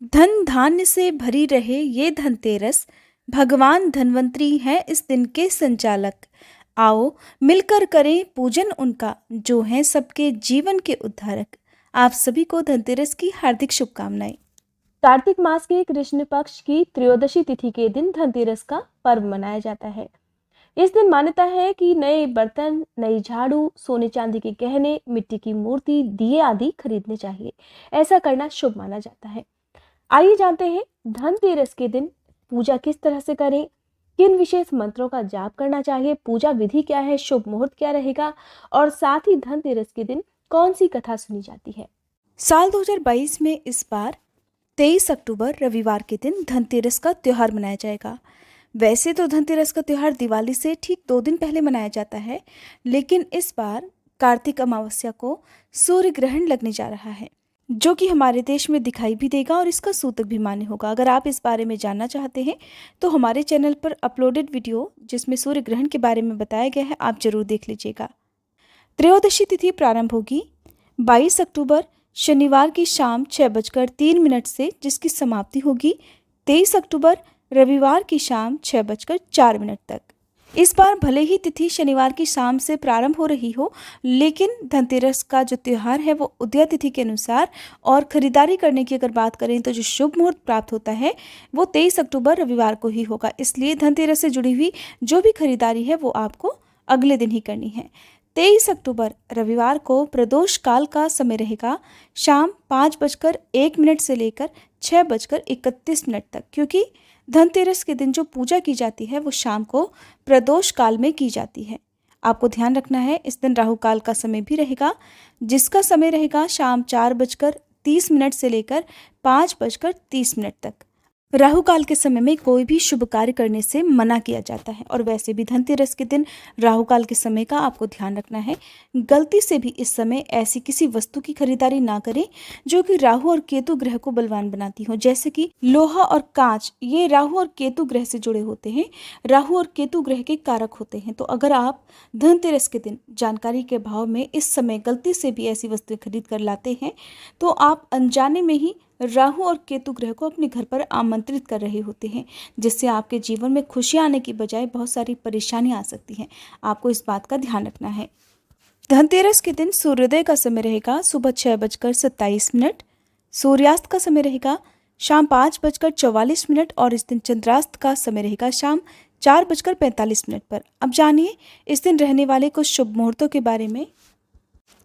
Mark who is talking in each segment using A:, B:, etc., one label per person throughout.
A: धन धान्य से भरी रहे ये धनतेरस, भगवान धन्वंतरी हैं इस दिन के संचालक। आओ मिलकर करें पूजन उनका, जो हैं सबके जीवन के उद्धारक। आप सभी को धनतेरस की हार्दिक शुभकामनाएं।
B: कार्तिक मास के कृष्ण पक्ष की त्रयोदशी तिथि के दिन धनतेरस का पर्व मनाया जाता है। इस दिन मान्यता है कि नए बर्तन, नई झाड़ू, सोने चांदी के गहने, मिट्टी की मूर्ति, दिए आदि खरीदने चाहिए। ऐसा करना शुभ माना जाता है। आइए जानते हैं धनतेरस के दिन पूजा किस तरह से करें, किन विशेष मंत्रों का जाप करना चाहिए, पूजा विधि क्या है, शुभ मुहूर्त क्या रहेगा और साथ ही धनतेरस के दिन कौन सी कथा सुनी जाती है।
A: साल 2022 में इस बार 23 अक्टूबर रविवार के दिन धनतेरस का त्योहार मनाया जाएगा। वैसे तो धनतेरस का त्योहार दिवाली से ठीक 2 दिन पहले मनाया जाता है, लेकिन इस बार कार्तिक अमावस्या को सूर्य ग्रहण लगने जा रहा है, जो कि हमारे देश में दिखाई भी देगा और इसका सूतक भी मान्य होगा। अगर आप इस बारे में जानना चाहते हैं तो हमारे चैनल पर अपलोडेड वीडियो जिसमें सूर्य ग्रहण के बारे में बताया गया है, आप जरूर देख लीजिएगा। त्रयोदशी तिथि प्रारंभ होगी 22 अक्टूबर शनिवार की शाम 6:03 से, जिसकी समाप्ति होगी 23 अक्टूबर रविवार की शाम 6:04 तक। इस बार भले ही तिथि शनिवार की शाम से प्रारंभ हो रही हो, लेकिन धनतेरस का जो त्यौहार है वो उदया तिथि के अनुसार, और खरीदारी करने की अगर बात करें तो जो शुभ मुहूर्त प्राप्त होता है वो 23 अक्टूबर रविवार को ही होगा। इसलिए धनतेरस से जुड़ी हुई जो भी खरीदारी है वो आपको अगले दिन ही करनी है। 23 अक्टूबर रविवार को प्रदोष काल का समय रहेगा शाम 5:01 से लेकर 6:31 तक, क्योंकि धनतेरस के दिन जो पूजा की जाती है वो शाम को प्रदोष काल में की जाती है। आपको ध्यान रखना है, इस दिन राहु काल का समय भी रहेगा, जिसका समय रहेगा शाम 4:30 से लेकर 5:30 तक। राहु काल के समय में कोई भी शुभ कार्य करने से मना किया जाता है, और वैसे भी धनतेरस के दिन राहु काल के समय का आपको ध्यान रखना है। गलती से भी इस समय ऐसी किसी वस्तु की खरीदारी ना करें जो कि राहु और केतु ग्रह को बलवान बनाती हो, जैसे कि लोहा और कांच। ये राहु और केतु ग्रह से जुड़े होते हैं, राहु और केतु ग्रह के कारक होते हैं। तो अगर आप धनतेरस के दिन जानकारी के अभाव में इस समय गलती से भी ऐसी वस्तुएं खरीद कर लाते हैं तो आप अनजाने में ही राहु और केतु ग्रह को अपने घर पर आमंत्रित कर रहे होते हैं, जिससे आपके जीवन में खुशियां आने की बजाय बहुत सारी परेशानियां आ सकती हैं। आपको इस बात का ध्यान रखना है। धनतेरस के दिन सूर्योदय का समय रहेगा सुबह 6:27, सूर्यास्त का समय रहेगा शाम 5:44 और इस दिन चंद्रास्त का समय रहेगा शाम 4:45 पर। अब जानिए इस दिन रहने वाले कुछ शुभ मुहूर्तों के बारे में।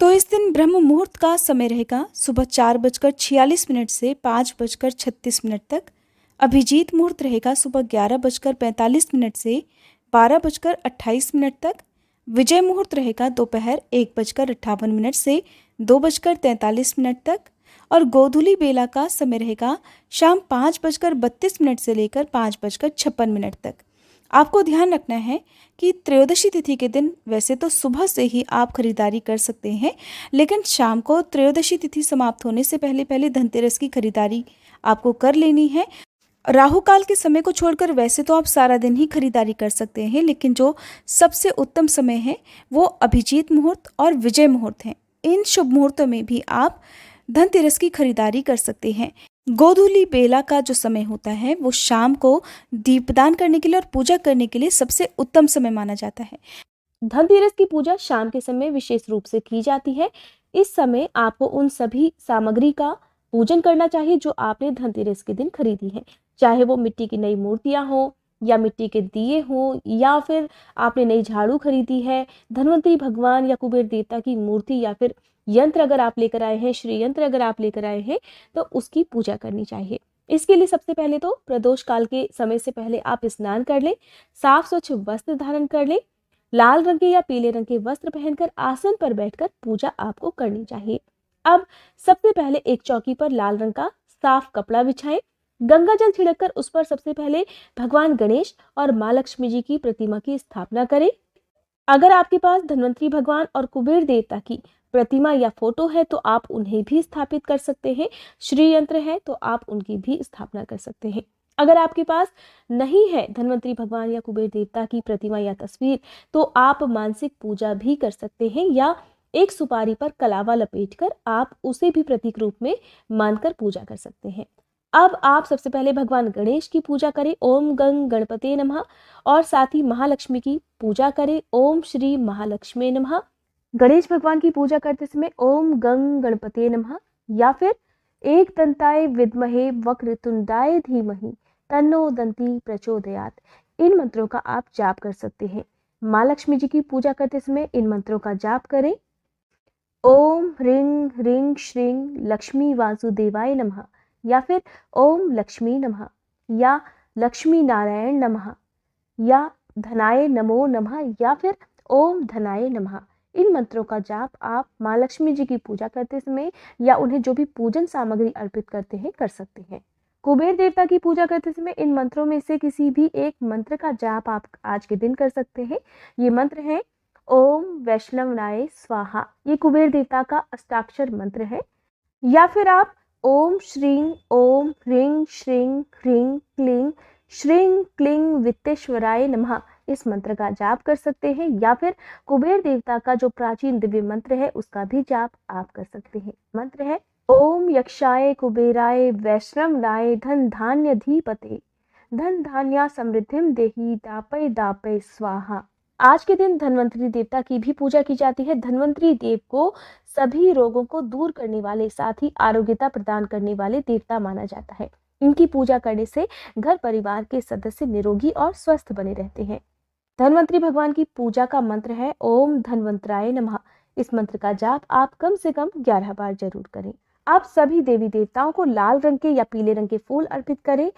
A: तो इस दिन ब्रह्म मुहूर्त का समय रहेगा सुबह 4:46 से 5:36 तक। अभिजीत मुहूर्त रहेगा सुबह 11:45 से 12:28 तक। विजय मुहूर्त रहेगा दोपहर 1:58 से 2:43 तक। और गोधूली बेला का समय रहेगा शाम 5:32 से लेकर 5:56 तक। आपको ध्यान रखना है कि त्रयोदशी तिथि के दिन वैसे तो सुबह से ही आप खरीदारी कर सकते हैं, लेकिन शाम को त्रयोदशी तिथि समाप्त होने से पहले पहले धनतेरस की खरीदारी आपको कर लेनी है। राहु काल के समय को छोड़कर वैसे तो आप सारा दिन ही खरीदारी कर सकते हैं, लेकिन जो सबसे उत्तम समय है वो अभिजीत मुहूर्त और विजय मुहूर्त हैं। इन शुभ मुहूर्तों में भी आप धनतेरस की खरीदारी कर सकते हैं। गोधूली बेला का जो समय होता है वो शाम को दीपदान करने के लिए और पूजा करने के लिए सबसे उत्तम समय माना जाता है।
B: धनतेरस की पूजा शाम के समय विशेष रूप से की जाती है। इस समय आपको उन सभी सामग्री का पूजन करना चाहिए जो आपने धनतेरस के दिन खरीदी है, चाहे वो मिट्टी की नई मूर्तियां हो या मिट्टी के दिए हो या फिर आपने नई झाड़ू खरीदी है, धन्वंतरी भगवान या कुबेर देवता की मूर्ति या फिर यंत्र अगर आप लेकर आए हैं, श्री यंत्र अगर आप लेकर आए हैं तो उसकी पूजा करनी चाहिए। इसके लिए सबसे पहले तो प्रदोष काल के समय से पहले आप स्नान कर लें, साफ स्वच्छ वस्त्र धारण कर लें, लाल रंग के या पीले रंग के वस्त्र पहनकर आसन पर बैठकर पूजा आपको करनी चाहिए। अब सबसे पहले एक चौकी पर लाल रंग का साफ कपड़ा बिछाएं, गंगा जल छिड़ककर उस पर सबसे पहले भगवान गणेश और माँ लक्ष्मी जी की प्रतिमा की स्थापना करें। अगर आपके पास धन्वंतरी भगवान और कुबेर देवता की प्रतिमा या फोटो है तो आप उन्हें भी स्थापित कर सकते हैं। श्री यंत्र है तो आप उनकी भी स्थापना कर सकते हैं। अगर आपके पास नहीं है धन्वंतरी भगवान या कुबेर देवता की प्रतिमा या तस्वीर तो आप मानसिक पूजा भी कर सकते हैं, या एक सुपारी पर कलावा लपेटकर आप उसे भी प्रतीक रूप में मानकर पूजा कर सकते हैं। अब आप सबसे पहले भगवान गणेश की पूजा करें, ओम गंग गणपते नमः, और साथ ही महालक्ष्मी की पूजा करें, ओम श्री महालक्ष्मी नमः। गणेश भगवान की पूजा करते समय ओम गंग गणपते नमः या फिर एक दंताय विद्महे वक्रतुंडाय धीमहि तन्नो दंती प्रचोदयात, इन मंत्रों का आप जाप कर सकते हैं। माँ लक्ष्मी जी की पूजा करते समय इन मंत्रों का जाप करें। ओम ह्रीं ह्रीं श्रीं लक्ष्मी वासुदेवाय नमः या फिर ओम लक्ष्मी नमः या लक्ष्मी नारायण नमः या धनाय नमो नमः या फिर ओम धनाय नमः। इन मंत्रों का जाप आप माँ लक्ष्मी जी की पूजा करते समय या उन्हें जो भी पूजन सामग्री अर्पित करते हैं कर सकते हैं। कुबेर देवता की पूजा करते समय इन मंत्रों में से किसी भी एक मंत्र का जाप आप आज के दिन कर सकते हैं। ये मंत्र है ओम वैष्णवनाय स्वाहा, ये कुबेर देवता का अष्टाक्षर मंत्र है। या फिर आप ओम श्रीं ओम ह्रीं श्रीं ह्रीं क्लीं श्रीं क्लीं वित्तेश्वराय नमः, इस मंत्र का जाप कर सकते हैं। या फिर कुबेर देवता का जो प्राचीन दिव्य मंत्र है उसका भी जाप आप कर सकते हैं। मंत्र है ओम यक्षाय कुबेराय वैष्णवनाय धन धान्य धीपते धन धान्या समृद्धिम देहि दापय दापय स्वाहा। आज के दिन धन्वंतरी देवता की भी पूजा की जाती है। धन्वंतरी देव को सभी रोगों को दूर करने वाले, साथ ही आरोग्यता प्रदान करने वाले देवता माना जाता है। इनकी पूजा करने से घर परिवार के सदस्य निरोगी और स्वस्थ बने रहते हैं। धन्वंतरी भगवान की पूजा का मंत्र है ओम धन्वंतराय नमः। इस मंत्र का जाप आप कम से कम 11 बार जरूर करें। आप सभी देवी देवताओं को लाल रंग के या पीले रंग के फूल अर्पित करें।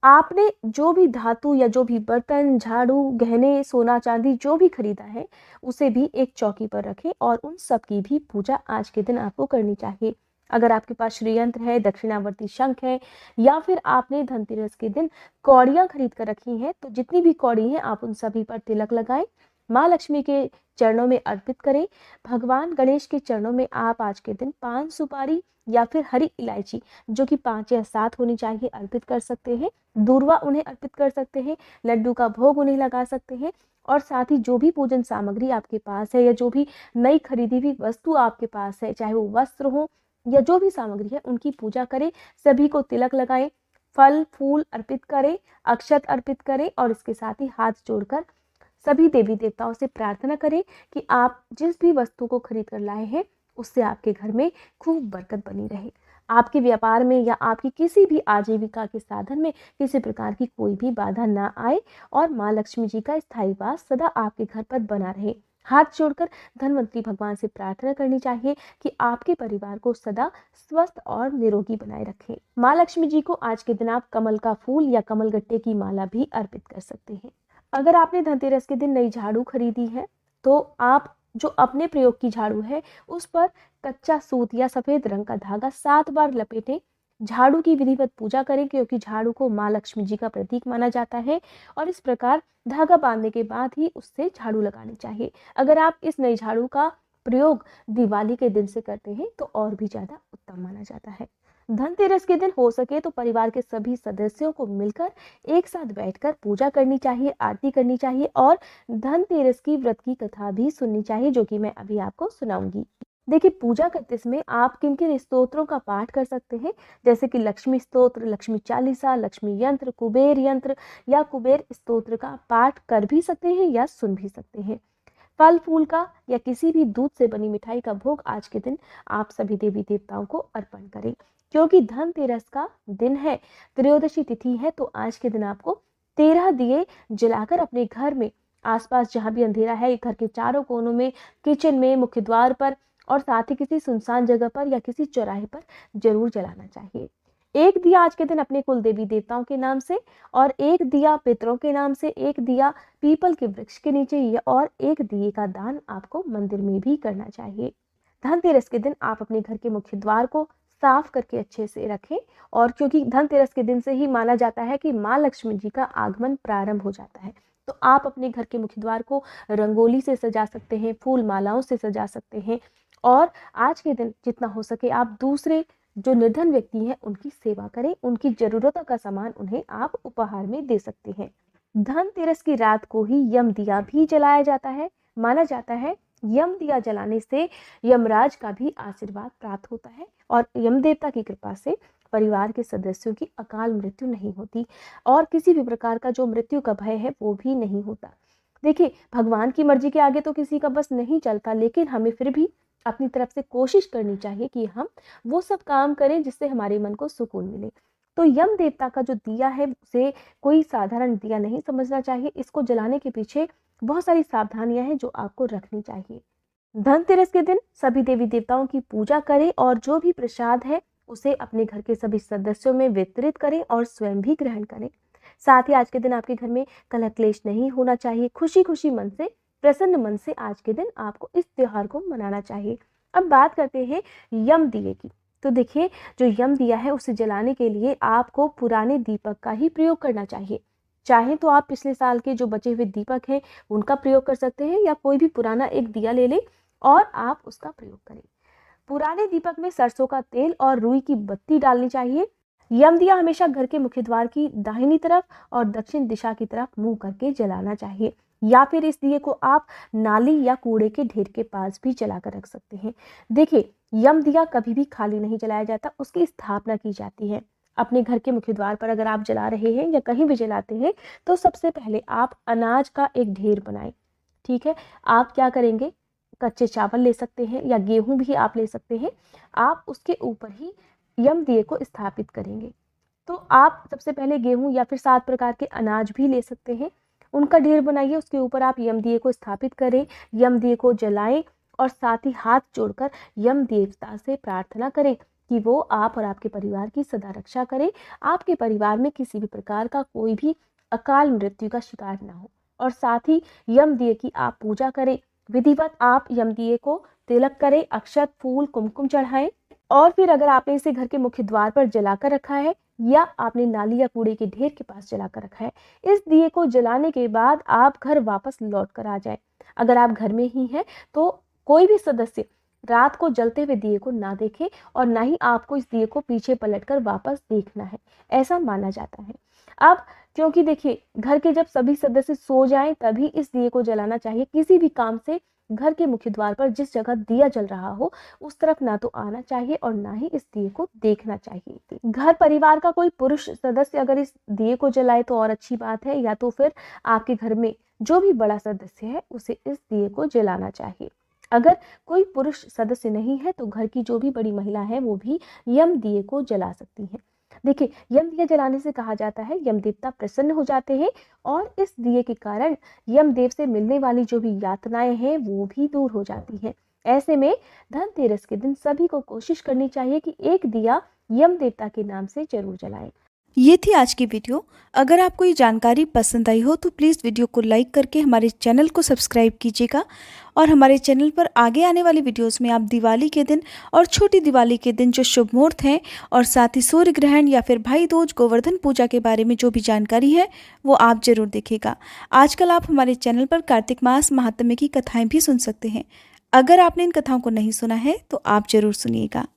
B: आपने जो भी धातु या जो भी बर्तन, झाड़ू, गहने, सोना चांदी जो भी खरीदा है उसे भी एक चौकी पर रखें और उन सब की भी पूजा आज के दिन आपको करनी चाहिए। अगर आपके पास श्रीयंत्र है, दक्षिणावर्ती शंख है या फिर आपने धनतेरस के दिन कौड़ियां खरीद कर रखी हैं, तो जितनी भी कौड़ी हैं आप उन सभी पर तिलक लगाएं, माँ लक्ष्मी के चरणों में अर्पित करें। भगवान गणेश के चरणों में आप आज के दिन पान सुपारी या फिर हरी इलायची जो कि 5 या 7 होनी चाहिए अर्पित कर सकते हैं। दूर्वा उन्हें अर्पित कर सकते हैं, लड्डू का भोग उन्हें लगा सकते हैं और साथ ही जो भी पूजन सामग्री आपके पास है या जो भी नई खरीदी हुई वस्तु आपके पास है, चाहे वो वस्त्र हो या जो भी सामग्री है, उनकी पूजा करें। सभी को तिलक लगाएं, फल फूल अर्पित करें, अक्षत अर्पित करें और इसके साथ ही हाथ जोड़कर सभी देवी देवताओं से प्रार्थना करें कि आप जिस भी वस्तु को खरीद कर लाए हैं उससे आपके घर में खूब बरकत बनी रहे। आपके व्यापार में या आपकी किसी भी आजीविका के साधन में किसी प्रकार की कोई भी बाधा ना आए और माँ लक्ष्मी जी का स्थायी वास सदा आपके घर पर बना रहे। हाथ जोड़कर धन्वंतरी भगवान से प्रार्थना करनी चाहिए कि आपके परिवार को सदा स्वस्थ और निरोगी बनाए रखें। माँ लक्ष्मी जी को आज के दिन आप कमल का फूल या कमल गट्टे की माला भी अर्पित कर सकते हैं। अगर आपने धनतेरस के दिन नई झाड़ू खरीदी है तो आप जो अपने प्रयोग की झाड़ू है उस पर कच्चा सूत या सफेद रंग का धागा 7 बार लपेटें। झाड़ू की विधिवत पूजा करें क्योंकि झाड़ू को माँ लक्ष्मी जी का प्रतीक माना जाता है और इस प्रकार धागा बांधने के बाद ही उससे झाड़ू लगानी चाहिए। अगर आप इस नई झाड़ू का प्रयोग दिवाली के दिन से करते हैं तो और भी ज्यादा उत्तम माना जाता है। धनतेरस के दिन हो सके तो परिवार के सभी सदस्यों को मिलकर एक साथ बैठकर पूजा करनी चाहिए, आरती करनी चाहिए और धनतेरस की व्रत की कथा भी सुननी चाहिए जो कि मैं अभी आपको सुनाऊंगी। देखिए, पूजा करते समय आप किन किन स्तोत्रों का पाठ कर सकते हैं, जैसे कि लक्ष्मी स्तोत्र, लक्ष्मी चालीसा, लक्ष्मी यंत्र, कुबेर यंत्र या कुबेर स्तोत्र का पाठ कर भी सकते हैं या सुन भी सकते हैं। फल फूल का या किसी भी दूध से बनी मिठाई का भोग आज के दिन आप सभी देवी देवताओं को अर्पण करें। क्योंकि धनतेरस का दिन है, त्रयोदशी तिथि है, तो आज के दिन आपको 13 दिए जलाकर अपने घर में आसपास जहां भी अंधेरा है, घर के चारों कोनों में, किचन में, मुख्य द्वार पर और साथ ही किसी सुनसान जगह पर या किसी चौराहे पर जरूर जलाना चाहिए। एक दिया आज के दिन अपने कुल देवी देवताओं के नाम से और एक दिया पितरों के नाम से, एक दिया पीपल के वृक्ष के नीचे और एक दिए का दान आपको मंदिर में भी करना चाहिए। धनतेरस के दिन आप अपने घर के मुख्य द्वार को साफ करके अच्छे से रखें और क्योंकि धनतेरस के दिन से ही माना जाता है कि माँ लक्ष्मी जी का आगमन प्रारंभ हो जाता है, तो आप अपने घर के मुख्य द्वार को रंगोली से सजा सकते हैं, फूल मालाओं से सजा सकते हैं और आज के दिन जितना हो सके आप दूसरे जो निर्धन व्यक्ति हैं उनकी सेवा करें, उनकी जरूरतों का सामान उन्हें आप उपहार में दे सकते हैं। धनतेरस की रात को ही यम दिया भी जलाया जाता है। माना जाता है यम दिया जलाने से यमराज का भी आशीर्वाद प्राप्त होता है और यम देवता की कृपा से परिवार के सदस्यों की अकाल मृत्यु नहीं होती और किसी भी प्रकार का जो मृत्यु का भय है वो भी नहीं होता। देखिए, भगवान की मर्जी के आगे तो किसी का बस नहीं चलता, लेकिन हमें फिर भी अपनी तरफ से कोशिश करनी चाहिए कि हम वो सब काम करें जिससे हमारे मन को सुकून मिले। तो यम देवता का जो दिया है उसे कोई साधारण दिया नहीं समझना चाहिए। इसको जलाने के पीछे बहुत सारी सावधानियां हैं जो आपको रखनी चाहिए। धनतेरस के दिन सभी देवी देवताओं की पूजा करें और जो भी प्रसाद है उसे अपने घर के सभी सदस्यों में वितरित करें और स्वयं भी ग्रहण करें। साथ ही आज के दिन आपके घर में कलह क्लेश नहीं होना चाहिए। खुशी खुशी मन से, प्रसन्न मन से आज के दिन आपको इस त्योहार को मनाना चाहिए। अब बात करते हैं यम दिए की। तो देखिए, जो यम दिया है उसे जलाने के लिए आपको पुराने दीपक का ही प्रयोग करना चाहिए। चाहे तो आप पिछले साल के जो बचे हुए दीपक हैं उनका प्रयोग कर सकते हैं, या कोई भी पुराना एक दिया ले लें और आप उसका प्रयोग करें। पुराने दीपक में सरसों का तेल और रुई की बत्ती डालनी चाहिए। यम दिया हमेशा घर के मुख्य द्वार की दाहिनी तरफ और दक्षिण दिशा की तरफ मुंह करके जलाना चाहिए, या फिर इस दिए को आप नाली या कूड़े के ढेर के पास भी जलाकर रख सकते हैं। देखिए, यम दिया कभी भी खाली नहीं जलाया जाता, उसकी स्थापना की जाती है। अपने घर के मुख्य द्वार पर अगर आप जला रहे हैं या कहीं भी जलाते हैं तो सबसे पहले आप अनाज का एक ढेर बनाएं। ठीक है, आप क्या करेंगे, कच्चे चावल ले सकते हैं या गेहूं भी आप ले सकते हैं। आप उसके ऊपर ही यम दिए को स्थापित करेंगे। तो आप सबसे पहले गेहूं या फिर 7 प्रकार के अनाज भी ले सकते हैं, उनका ढेर बनाइए, उसके ऊपर आप यम दिए को स्थापित करें, यम दिए को जलाएं और साथ ही हाथ जोड़कर यम देवता से प्रार्थना करें कि वो आप और आपके परिवार की सदा रक्षा करें, आपके परिवार में किसी भी प्रकार का कोई भी अकाल मृत्यु का शिकार ना हो। और साथ ही यम दिए की आप पूजा करें। विधिवत आप यम दिए को तिलक करें, अक्षत, फूल, कुमकुम चढ़ाएं और फिर अगर आपने इसे घर के मुख्य द्वार पर जलाकर रखा है या आपने नाली या कूड़े के ढेर के पास जलाकर रखा है, इस दिए को जलाने के बाद आप घर वापस लौट कर आ जाए। अगर आप घर में ही हैं तो कोई भी सदस्य रात को जलते हुए दिए को ना देखे और ना ही आपको इस दिए को पीछे पलटकर वापस देखना है, ऐसा माना जाता है। अब क्योंकि देखिए, घर के जब सभी सदस्य सो जाएं तभी इस दिए को जलाना चाहिए। किसी भी काम से घर के मुख्य द्वार पर जिस जगह दिया जल रहा हो उस तरफ ना तो आना चाहिए और ना ही इस दिए को देखना चाहिए। घर परिवार का कोई पुरुष सदस्य अगर इस दिए को जलाए तो और अच्छी बात है, या तो फिर आपके घर में जो भी बड़ा सदस्य है उसे इस दिए को जलाना चाहिए। अगर कोई पुरुष सदस्य नहीं है तो घर की जो भी बड़ी महिला है वो भी यम दिए को जला सकती है। देखिए, यम दिया जलाने से कहा जाता है यम देवता प्रसन्न हो जाते हैं और इस दिए के कारण यम देव से मिलने वाली जो भी यातनाएं हैं वो भी दूर हो जाती हैं। ऐसे में धनतेरस के दिन सभी को कोशिश करनी चाहिए कि एक दिया यम देवता के नाम से जरूर जलाएं।
A: ये थी आज की वीडियो। अगर आपको ये जानकारी पसंद आई हो तो प्लीज़ वीडियो को लाइक करके हमारे चैनल को सब्सक्राइब कीजिएगा और हमारे चैनल पर आगे आने वाली वीडियोस में आप दिवाली के दिन और छोटी दिवाली के दिन जो शुभ मुहूर्त हैं और साथ ही सूर्य ग्रहण या फिर भाई दूज, गोवर्धन पूजा के बारे में जो भी जानकारी है वो आप जरूर देखिएगा। आजकल आप हमारे चैनल पर कार्तिक मास महात्म्य की कथाएँ भी सुन सकते हैं। अगर आपने इन कथाओं को नहीं सुना है तो आप जरूर सुनिएगा।